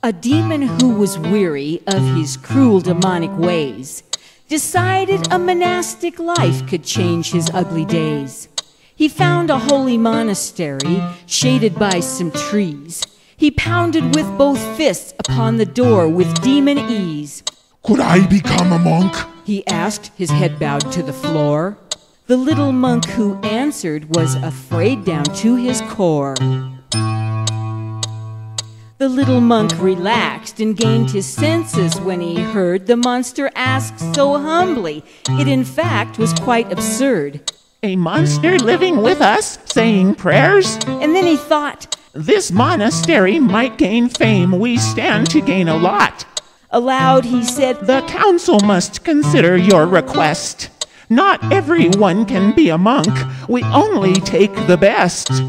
A demon who was weary of his cruel demonic ways decided a monastic life could change his ugly days. He found a holy monastery shaded by some trees. He pounded with both fists upon the door with demon ease. "Could I become a monk?" he asked, his head bowed to the floor. The little monk who answered was afraid down to his core. The little monk relaxed and gained his senses when he heard the monster ask so humbly. It in fact was quite absurd. "A monster living with us, saying prayers?" And then he thought, "This monastery might gain fame. We stand to gain a lot." Aloud he said, "The council must consider your request. Not everyone can be a monk. We only take the best.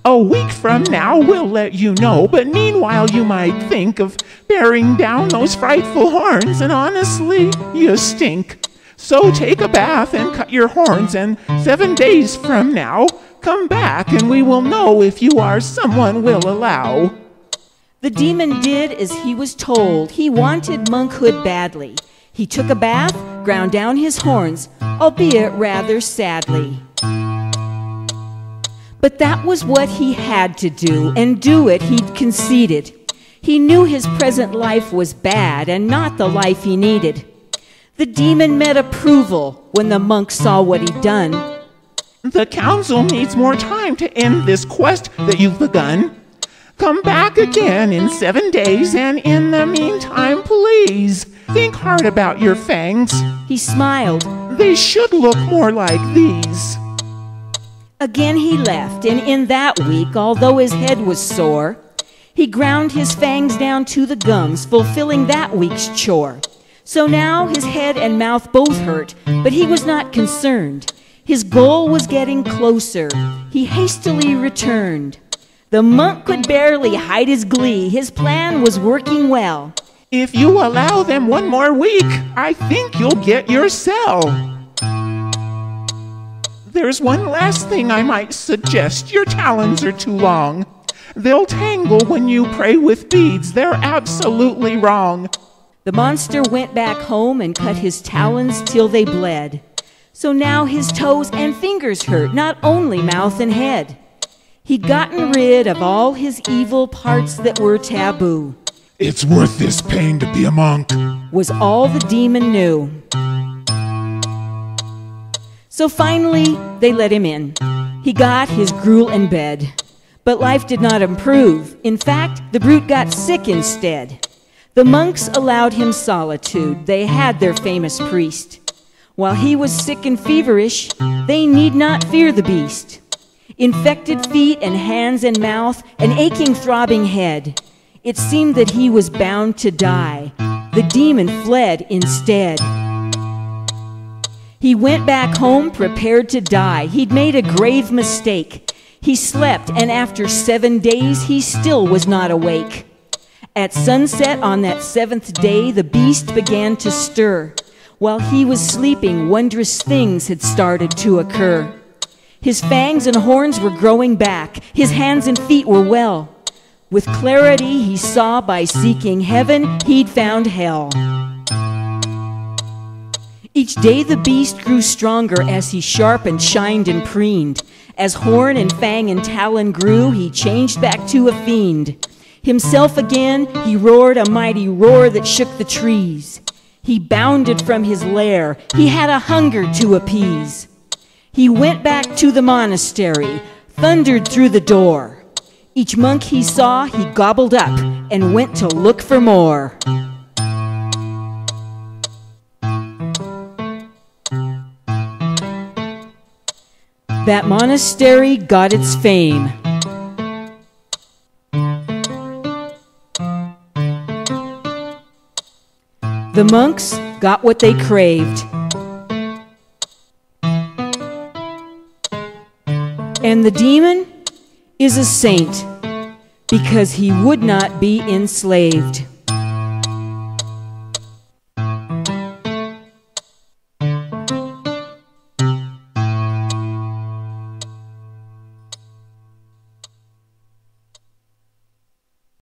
A week from now we'll let you know, but meanwhile you might think of bearing down those frightful horns, and honestly, you stink. So take a bath and cut your horns, and 7 days from now, come back and we will know if you are someone we'll allow." The demon did as he was told. He wanted monkhood badly. He took a bath, ground down his horns, albeit rather sadly. But that was what he had to do, and do it he'd conceded. He knew his present life was bad and not the life he needed. The demon met approval when the monk saw what he'd done. "The council needs more time to end this quest that you've begun. Come back again in 7 days, and in the meantime, please, think hard about your fangs. He smiled. They should look more like these." Again he left, and in that week, although his head was sore, he ground his fangs down to the gums, fulfilling that week's chore. So now his head and mouth both hurt, but he was not concerned. His goal was getting closer. He hastily returned. The monk could barely hide his glee. His plan was working well. "If you allow them 1 more week, I think you'll get your cell. There's one last thing I might suggest. Your talons are too long. They'll tangle when you pray with beads. They're absolutely wrong." The monster went back home and cut his talons till they bled. So now his toes and fingers hurt, not only mouth and head. He'd gotten rid of all his evil parts that were taboo. "It's worth this pain to be a monk," was all the demon knew. So finally, they let him in. He got his gruel in bed. But life did not improve. In fact, the brute got sick instead. The monks allowed him solitude. They had their famous priest. While he was sick and feverish, they need not fear the beast. Infected feet and hands and mouth, an aching, throbbing head. It seemed that he was bound to die. The demon fled instead. He went back home prepared to die. He'd made a grave mistake. He slept, and after 7 days, he still was not awake. At sunset on that 7th day, the beast began to stir. While he was sleeping, wondrous things had started to occur. His fangs and horns were growing back. His hands and feet were well. With clarity he saw by seeking heaven, he'd found hell. Each day the beast grew stronger as he sharpened, shined, and preened. As horn and fang and talon grew, he changed back to a fiend. Himself again, he roared a mighty roar that shook the trees. He bounded from his lair. He had a hunger to appease. He went back to the monastery, thundered through the door. Each monk he saw, he gobbled up and went to look for more. That monastery got its fame. The monks got what they craved. And the demon is a saint because he would not be enslaved.